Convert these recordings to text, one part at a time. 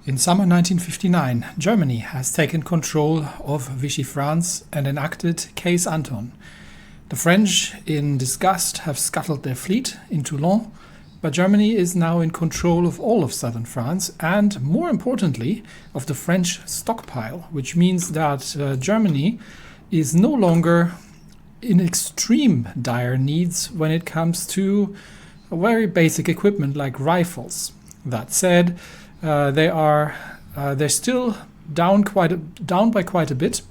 In summer 1959, Germany has taken control of Vichy France and enacted Case Anton. The French, in disgust, have scuttled their fleet in Toulon, but Germany is now in control of all of southern France and, more importantly, of the French stockpile, which means that Germany is no longer in extreme dire needs when it comes to very basic equipment like rifles. That said, they're still down by quite a bit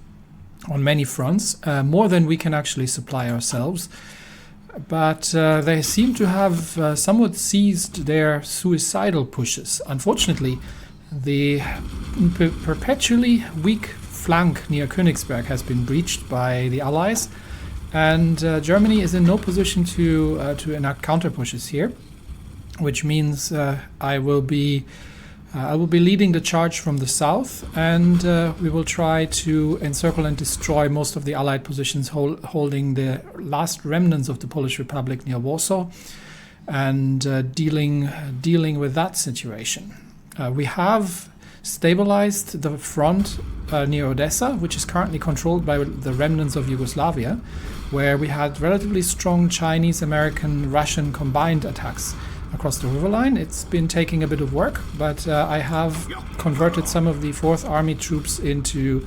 on many fronts, more than we can actually supply ourselves. But they seem to have somewhat ceased their suicidal pushes. Unfortunately, the perpetually weak flank near Königsberg has been breached by the Allies, and Germany is in no position to enact counter pushes here, which means I will be leading the charge from the south, and we will try to encircle and destroy most of the Allied positions holding the last remnants of the Polish Republic near Warsaw, and dealing with that situation. We have stabilized the front near Odessa, which is currently controlled by the remnants of Yugoslavia, where we had relatively strong Chinese, American, Russian combined attacks across the river line. It's been taking a bit of work, but I have converted some of the 4th Army troops into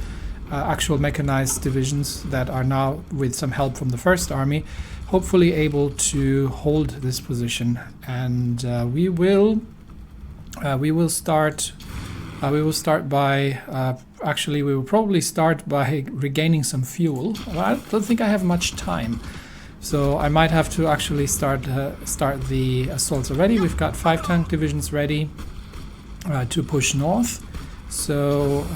actual mechanized divisions that are now, with some help from the 1st Army, hopefully able to hold this position. And we will probably start by regaining some fuel. I don't think I have much time, so I might have to actually start the assaults already. We've got 5 tank divisions ready to push north. So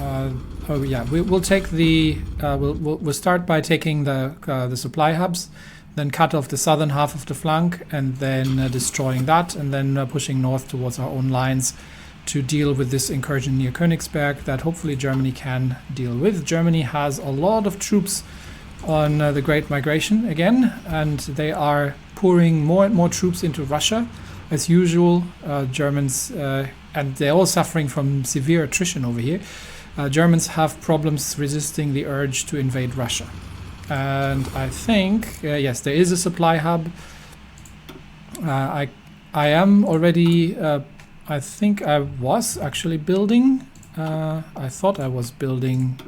we'll take we'll start by taking the supply hubs, then cut off the southern half of the flank, and then destroying that, and then pushing north towards our own lines to deal with this incursion near Königsberg that hopefully Germany can deal with. Germany has a lot of troops on the Great Migration again, and they are pouring more and more troops into Russia as usual. Germans, and they're all suffering from severe attrition over here. Germans have problems resisting the urge to invade Russia. And I think, yes, there is a supply hub. I am already, I think I was actually building, I thought I was building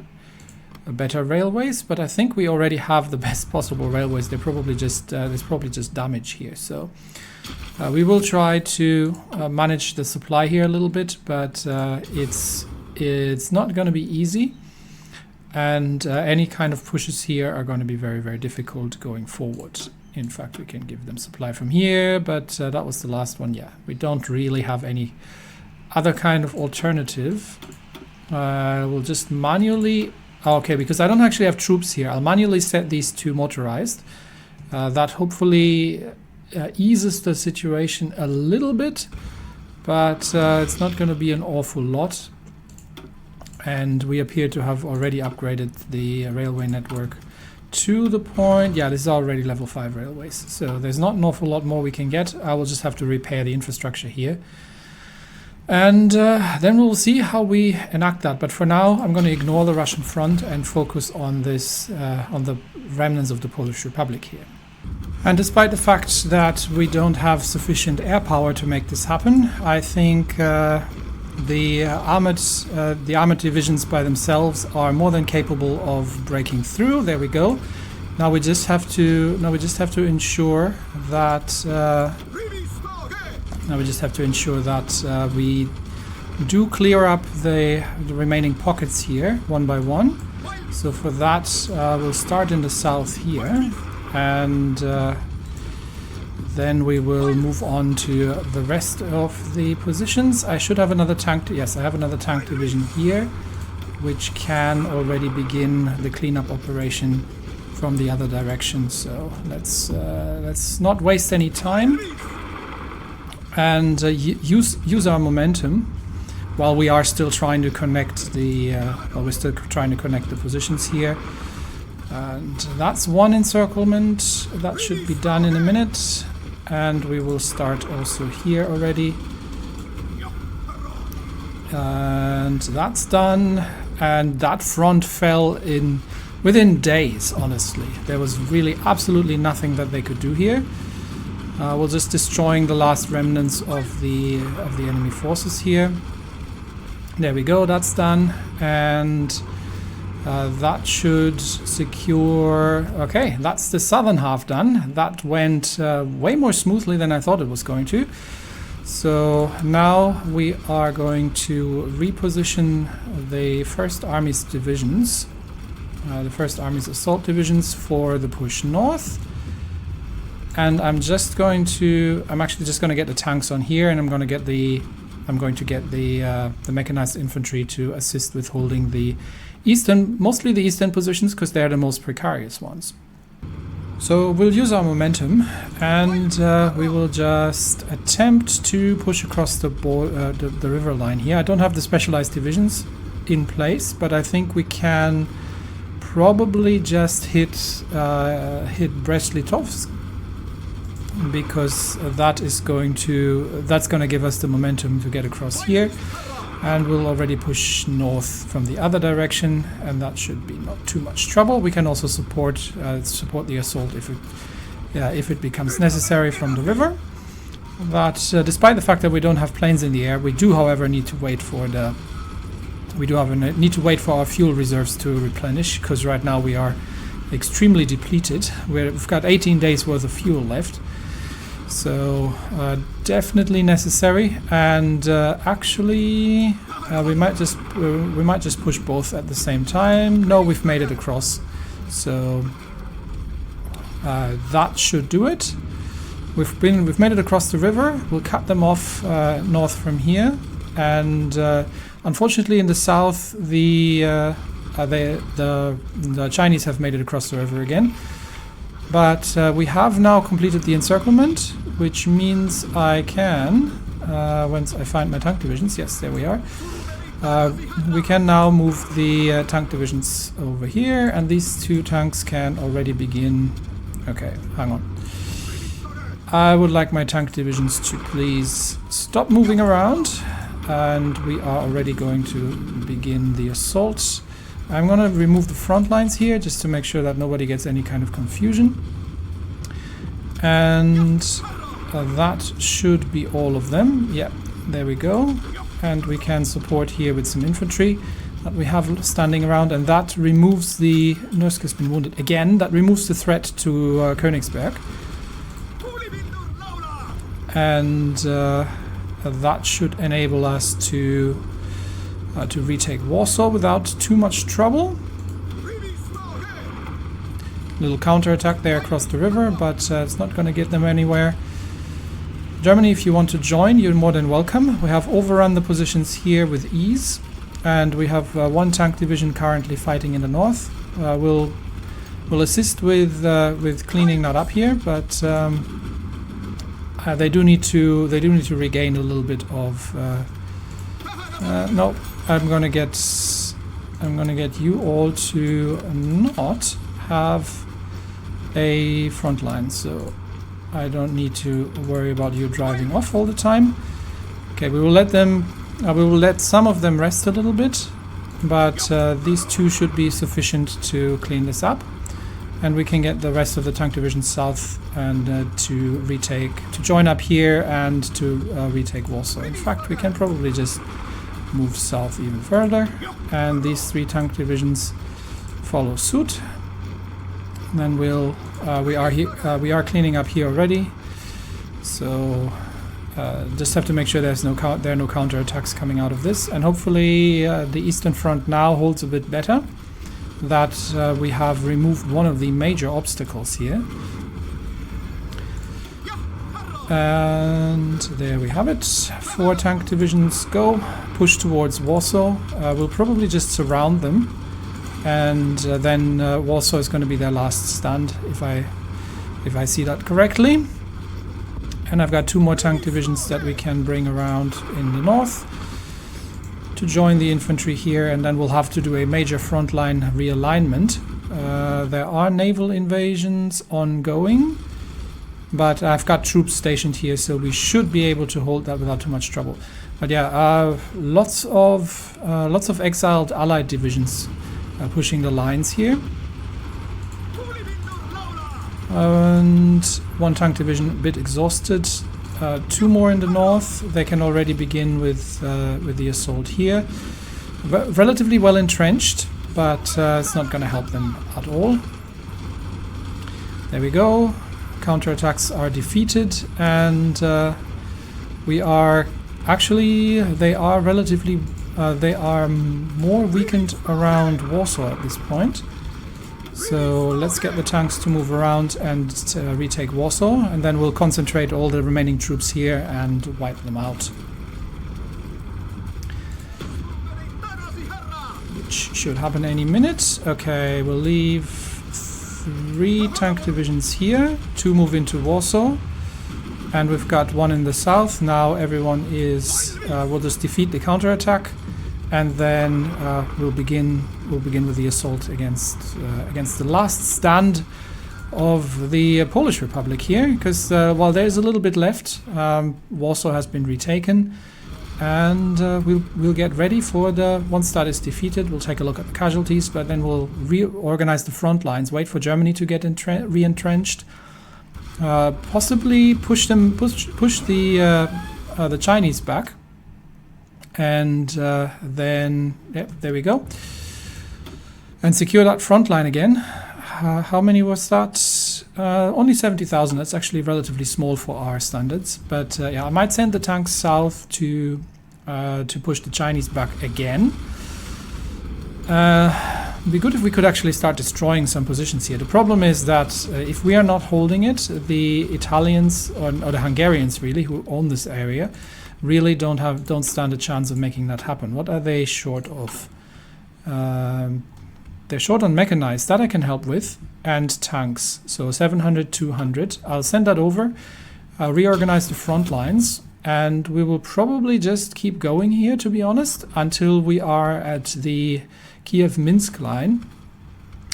better railways, but I think we already have the best possible railways. They're probably just, there's probably just damage here. So we will try to manage the supply here a little bit, but it's not going to be easy. And any kind of pushes here are going to be very, very difficult going forward. In fact, we can give them supply from here, but that was the last one. Yeah, we don't really have any other kind of alternative. We'll just manually... Okay, because I don't actually have troops here. I'll manually set these to motorized. That hopefully eases the situation a little bit, but it's not going to be an awful lot. And we appear to have already upgraded the railway network to the point... Yeah, this is already level 5 railways. So there's not an awful lot more we can get. I will just have to repair the infrastructure here. And then we'll see how we enact that. But for now, I'm going to ignore the Russian front and focus on this, on the remnants of the Polish Republic here. And despite the fact that we don't have sufficient air power to make this happen, I think the armored divisions by themselves are more than capable of breaking through. There we go. Now we just have to ensure that we do clear up the remaining pockets here one by one. So for that, we'll start in the south here, and then we will move on to the rest of the positions. I should have another tank. Yes, I have another tank division here, which can already begin the cleanup operation from the other direction. So let's not waste any time and use our momentum while we are still trying to connect the positions here. And that's one encirclement that should be done in a minute, and we will start also here already. And that's done. And that front fell in within days, honestly. There was really absolutely nothing that they could do here. We're just destroying the last remnants of the enemy forces here. There we go, that's done. And that should secure... Okay, that's the southern half done. That went way more smoothly than I thought it was going to. So now we are going to reposition the First Army's divisions, the First Army's assault divisions for the push north. And I'm actually just going to get the tanks on here, and I'm going to get the mechanized infantry to assist with holding the mostly the eastern positions, because they're the most precarious ones. So we'll use our momentum, and we will just attempt to push across the river line here. I don't have the specialized divisions in place, but I think we can probably just hit Brest-Litovsk, because that's going to give us the momentum to get across here, and we'll already push north from the other direction, and that should be not too much trouble. We can also support the assault if it becomes necessary from the river. But despite the fact that we don't have planes in the air, we do, however, need to wait for our fuel reserves to replenish, because right now we are extremely depleted. We've got 18 days worth of fuel left. So definitely necessary, and actually we might just push both at the same time. No, we've made it across, so that should do it. We've made it across the river. We'll cut them off north from here, and unfortunately in the south the Chinese have made it across the river again. But we have now completed the encirclement, which means I can, once I find my tank divisions, yes, there we are, we can now move the tank divisions over here, and these two tanks can already begin. Okay, hang on. I would like my tank divisions to please stop moving around, and we are already going to begin the assault. I'm going to remove the front lines here just to make sure that nobody gets any kind of confusion. And that should be all of them. Yeah, there we go. And we can support here with some infantry that we have standing around, and that removes the... Nursk has been wounded again. That removes the threat to Königsberg. And that should enable us to retake Warsaw without too much trouble. Little counterattack there across the river, but it's not going to get them anywhere. Germany, if you want to join, you're more than welcome. We have overrun the positions here with ease, and we have one tank division currently fighting in the north. We'll assist with cleaning that up here, but they do need to regain a little bit of. No. I'm gonna get you all to not have a front line, so I don't need to worry about you driving off all the time. Okay, we will let some of them rest a little bit, but these two should be sufficient to clean this up, and we can get the rest of the tank division south and to join up here and to retake Warsaw. In fact, we can probably just move south even further, and these three tank divisions follow suit. And then we are cleaning up here already, so just have to make sure there are no counterattacks coming out of this, and hopefully the Eastern Front now holds a bit better, that we have removed one of the major obstacles here. And there we have it. 4 tank divisions go, push towards Warsaw. We'll probably just surround them, and then Warsaw is going to be their last stand, if I see that correctly. And I've got 2 more tank divisions that we can bring around in the north to join the infantry here, and then we'll have to do a major frontline realignment. There are naval invasions ongoing. but I've got troops stationed here, so we should be able to hold that without too much trouble. But yeah, lots of exiled Allied divisions pushing the lines here. And one tank division a bit exhausted. 2 more in the north. They can already begin with the assault here. Relatively well entrenched, but it's not going to help them at all. There we go. Counterattacks are defeated, and we are actually, they are relatively, they are more weakened around Warsaw at this point. So let's get the tanks to move around and retake Warsaw, and then we'll concentrate all the remaining troops here and wipe them out. Which should happen any minute. Okay, we'll leave 3 tank divisions here, 2 move into Warsaw, and we've got 1 in the south. Now everyone is, we'll just defeat the counterattack, and then we'll begin with the assault against the last stand of the Polish Republic here, because while there's a little bit left, Warsaw has been retaken, and we'll get ready for the, once that is defeated, we'll take a look at the casualties, but then we'll reorganize the front lines, wait for Germany to get re-entrenched, possibly push the Chinese back. And then, yep, there we go. And secure that front line again. How many was that? Only 70,000. That's actually relatively small for our standards. But yeah, I might send the tanks south to push the Chinese back again. It'd be good if we could actually start destroying some positions here. The problem is that if we are not holding it, the Italians or the Hungarians really, who own this area, really don't stand a chance of making that happen. What are they short of? They're short on mechanized, that I can help with, and tanks. So 700, 200. I'll send that over. I'll reorganize the front lines, and we will probably just keep going here, to be honest, until we are at the Kiev-Minsk line.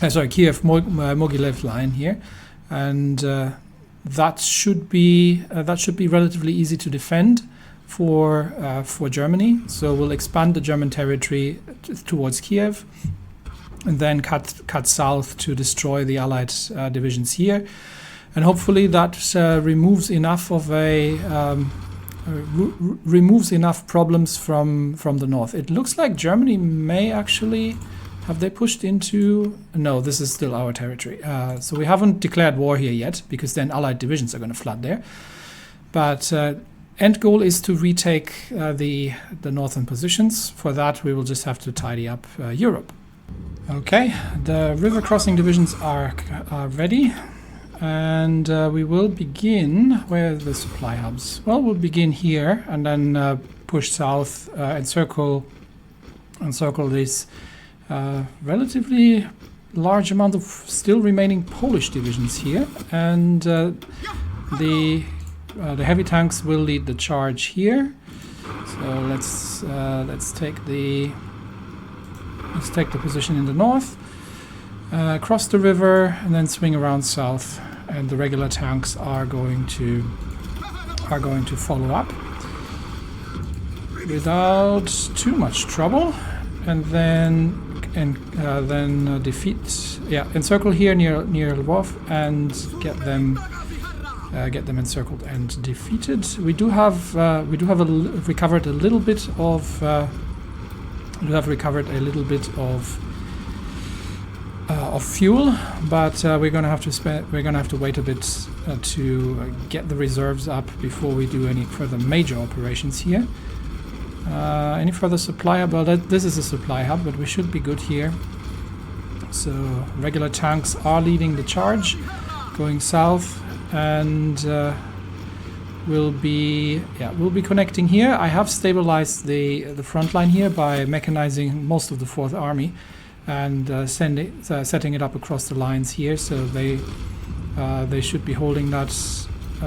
Sorry, Kiev-Mogilev line here, and that should be relatively easy to defend for Germany. So we'll expand the German territory towards Kiev, and then cut south to destroy the Allied divisions here, and hopefully that removes enough of removes enough problems from the north. It looks like Germany may actually have they pushed into, no, this is still our territory. So we haven't declared war here yet, because then Allied divisions are going to flood there. But end goal is to retake the northern positions. For that, we will just have to tidy up Europe. Okay, the river crossing divisions are ready, and we will begin. Where are the supply hubs? Well, we'll begin here and then push south, encircle this relatively large amount of still remaining Polish divisions here, and the heavy tanks will lead the charge here. So let's take the position in the north, cross the river, and then swing around south. And the regular tanks are going to follow up without too much trouble, and then defeat. Yeah, encircle here near Lvov and get them encircled and defeated. We do have recovered a little bit of. We have recovered a little bit of fuel, but we're gonna have to wait a bit to get the reserves up before we do any further major operations here. Any further supply hub? Well, this is a supply hub, but we should be good here. So regular tanks are leading the charge, going south, and we'll be connecting here. I have stabilized the front line here by mechanizing most of the 4th Army and setting it up across the lines here, so they should be holding that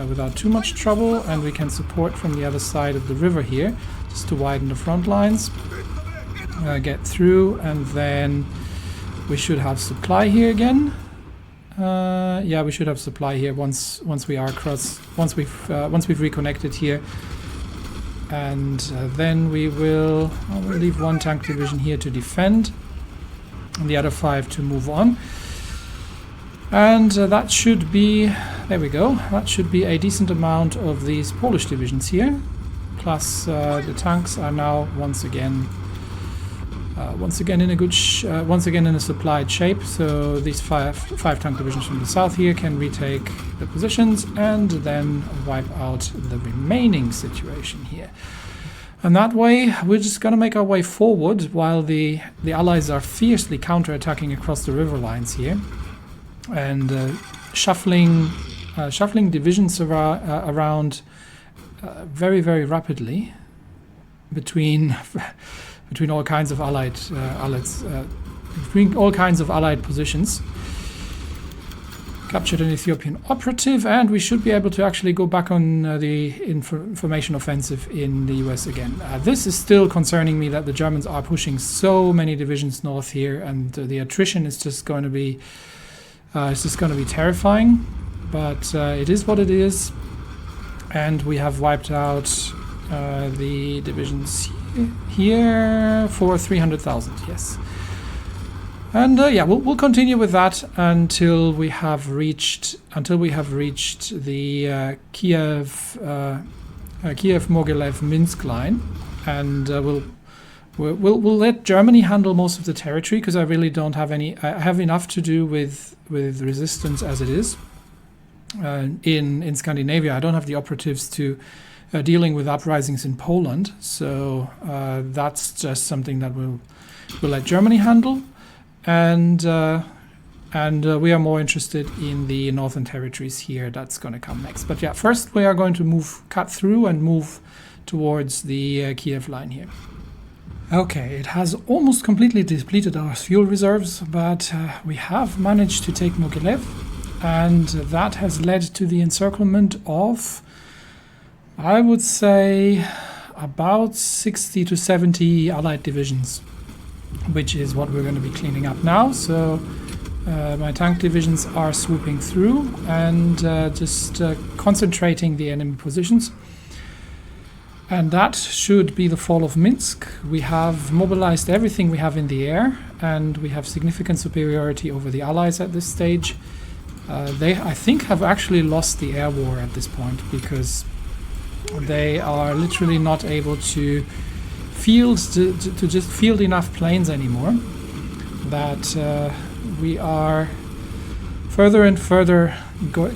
without too much trouble, and we can support from the other side of the river here just to widen the front lines, get through, and then we should have supply here again. Yeah, we should have supply here once we are across. Once we've reconnected here, and then we'll leave one tank division here to defend, and the other 5 to move on. And that should be, there we go. That should be a decent amount of these Polish divisions here. Plus, the tanks are now once again in a good, once again in a supplied shape. So these five tank divisions from the south here can retake the positions and then wipe out the remaining situation here. And that way, we're just gonna make our way forward while the allies are fiercely counter-attacking across the river lines here, and shuffling divisions around very, very rapidly between all kinds of allied positions. Captured an Ethiopian operative, and we should be able to actually go back on the information offensive in the US again. This is still concerning me that the Germans are pushing so many divisions north here, and the attrition is just going to be terrifying. But it is what it is, and we have wiped out the divisions here for 300,000. Yes. And yeah, we'll continue with that until we have reached the Kiev-Minsk line, and we'll let Germany handle most of the territory, because I really don't have any. I have enough to do with resistance as it is. In Scandinavia, I don't have the operatives to dealing with uprisings in Poland, so that's just something that we'll let Germany handle. And we are more interested in the northern territories here. That's going to come next. But yeah, first we are going to cut through and move towards the Kiev line here. Okay, it has almost completely depleted our fuel reserves, but we have managed to take Mogilev, and that has led to the encirclement of, I would say, about 60 to 70 allied divisions, which is what we're going to be cleaning up now. So my tank divisions are swooping through and just concentrating the enemy positions. And that should be the fall of Minsk. We have mobilized everything we have in the air, and we have significant superiority over the allies at this stage. They, I think, have actually lost the air war at this point, because they are literally not able to just field enough planes anymore. That we are further and further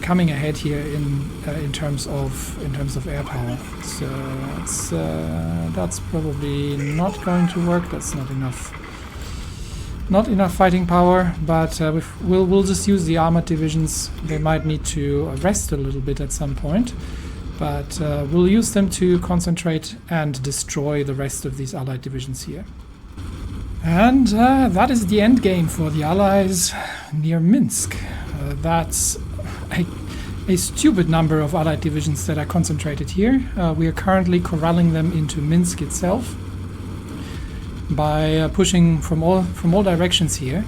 coming ahead here in terms of air power. So that's probably not going to work. That's not enough fighting power. But we'll just use the armored divisions. They might need to rest a little bit at some point. But we'll use them to concentrate and destroy the rest of these allied divisions here. And that is the end game for the allies near Minsk. That's a stupid number of allied divisions that are concentrated here. We are currently corralling them into Minsk itself by pushing from all directions here.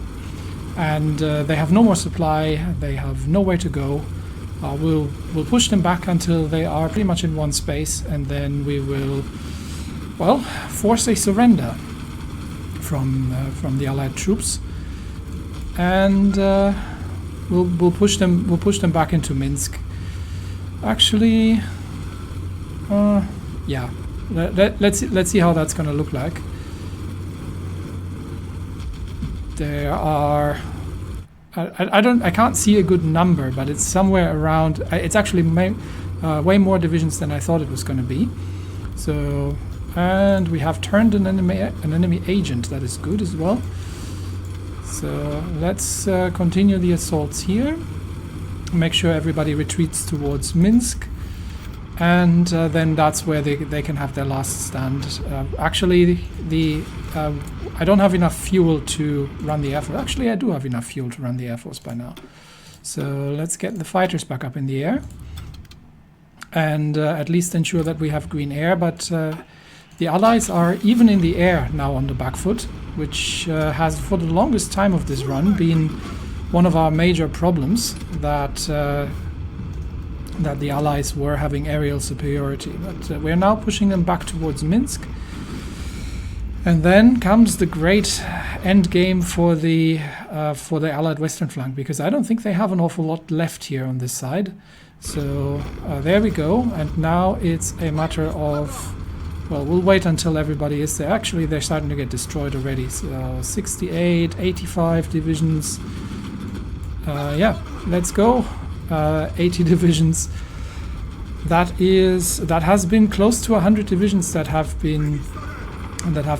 And they have no more supply. They have nowhere to go. We'll push them back until they are pretty much in one space, and then we will, well, force a surrender from the Allied troops, and we'll push them back into Minsk. Actually, yeah, let's see how that's going to look like. There are. I can't see a good number, but it's somewhere around. It's actually way more divisions than I thought it was going to be. So, and we have turned an enemy agent. That is good as well. So let's continue the assaults here. Make sure everybody retreats towards Minsk, and then that's where they can have their last stand. Actually, I don't have enough fuel to run the Air Force. Actually, I do have enough fuel to run the Air Force by now. So let's get the fighters back up in the air, and at least ensure that we have green air. But the Allies are even in the air now on the back foot, which has for the longest time of this run been one of our major problems, that that the Allies were having aerial superiority. But we're now pushing them back towards Minsk. And then comes the great end game for the Allied western flank, because I don't think they have an awful lot left here on this side. So there we go, and now it's a matter of, well, we'll wait until everybody is there. Actually, they're starting to get destroyed already. So 68, 85 divisions. Yeah, let's go. 80 divisions. That has been close to 100 divisions that have been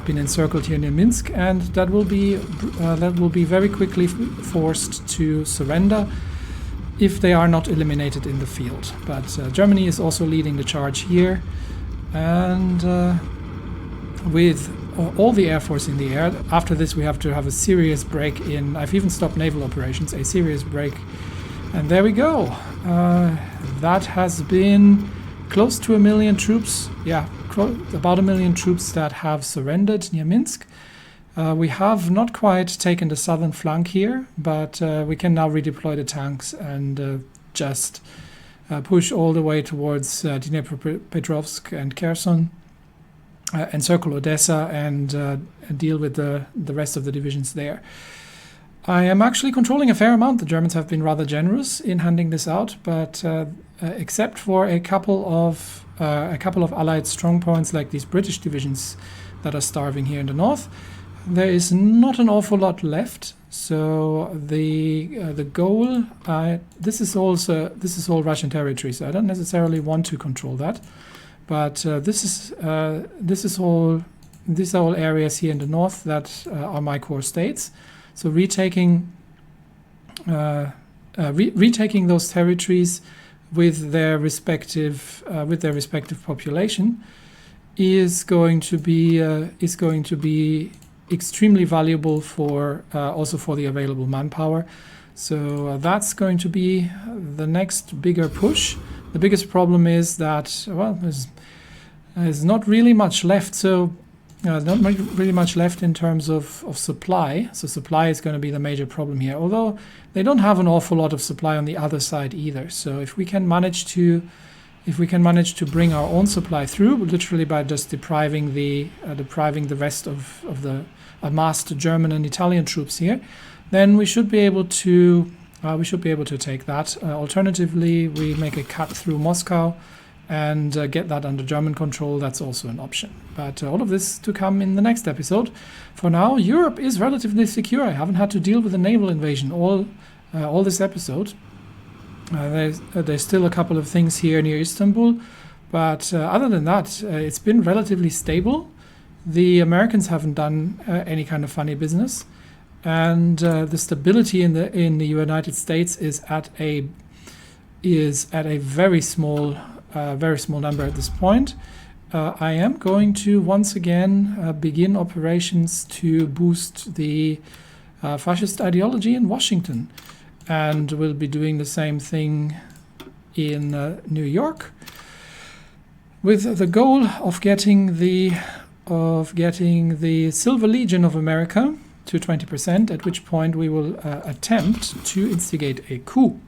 encircled here near Minsk, and that will be very quickly forced to surrender if they are not eliminated in the field. But Germany is also leading the charge here, and with all the air force in the air. After this, we have to have a serious break in. I've even stopped naval operations. A serious break, and there we go. That has been close to 1 million troops. Yeah, about 1 million troops that have surrendered near Minsk. We have not quite taken the southern flank here, but we can now redeploy the tanks and just push all the way towards Dnipropetrovsk and Kherson, encircle Odessa, and deal with the rest of the divisions there. I am actually controlling a fair amount. The Germans have been rather generous in handing this out, but except for a couple of Allied strongpoints like these British divisions that are starving here in the north, there is not an awful lot left. So the goal, this is all Russian territory, so I don't necessarily want to control that, but these are all areas here in the north that are my core states. So retaking those territories with their respective population is going to be extremely valuable for also for the available manpower. So that's going to be the next bigger push. The biggest problem is that, well, there's not really much left. So not really much left in terms of supply. So supply is going to be the major problem here, although they don't have an awful lot of supply on the other side either. So if we can manage to bring our own supply through, literally by just depriving the rest of the amassed German and Italian troops here, then we should be able to take that. Alternatively, we make a cut through Moscow and get that under German control. That's also an option. But all of this to come in the next episode. For now, Europe is relatively secure. I haven't had to deal with a naval invasion all this episode. There's still a couple of things here near Istanbul, but other than that, it's been relatively stable. The Americans haven't done any kind of funny business, and the stability in the United States is at a very small number at this point. I am going to once again begin operations to boost the fascist ideology in Washington, and we'll be doing the same thing in New York, with the goal of getting the Silver Legion of America to 20%, at which point we will attempt to instigate a coup.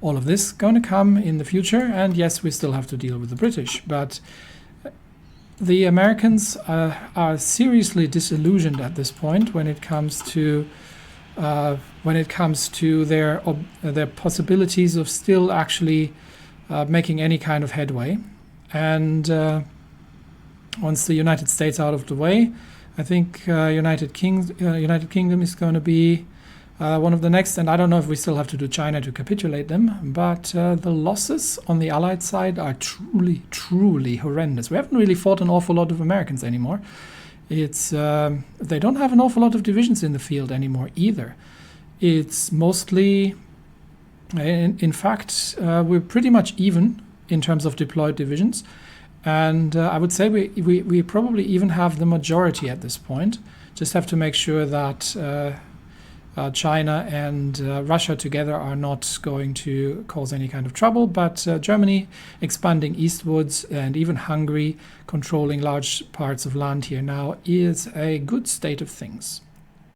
All of this going to come in the future, and yes, we still have to deal with the British, but the Americans are seriously disillusioned at this point when it comes to their possibilities of still actually making any kind of headway. And once the United States out of the way, I think United Kingdom is going to be one of the next, and I don't know if we still have to do China to capitulate them, but the losses on the Allied side are truly, truly horrendous. We haven't really fought an awful lot of Americans anymore. It's they don't have an awful lot of divisions in the field anymore either. It's mostly, in fact, we're pretty much even in terms of deployed divisions, and I would say we probably even have the majority at this point. Just have to make sure that China and Russia together are not going to cause any kind of trouble, but Germany expanding eastwards and even Hungary controlling large parts of land here now is a good state of things.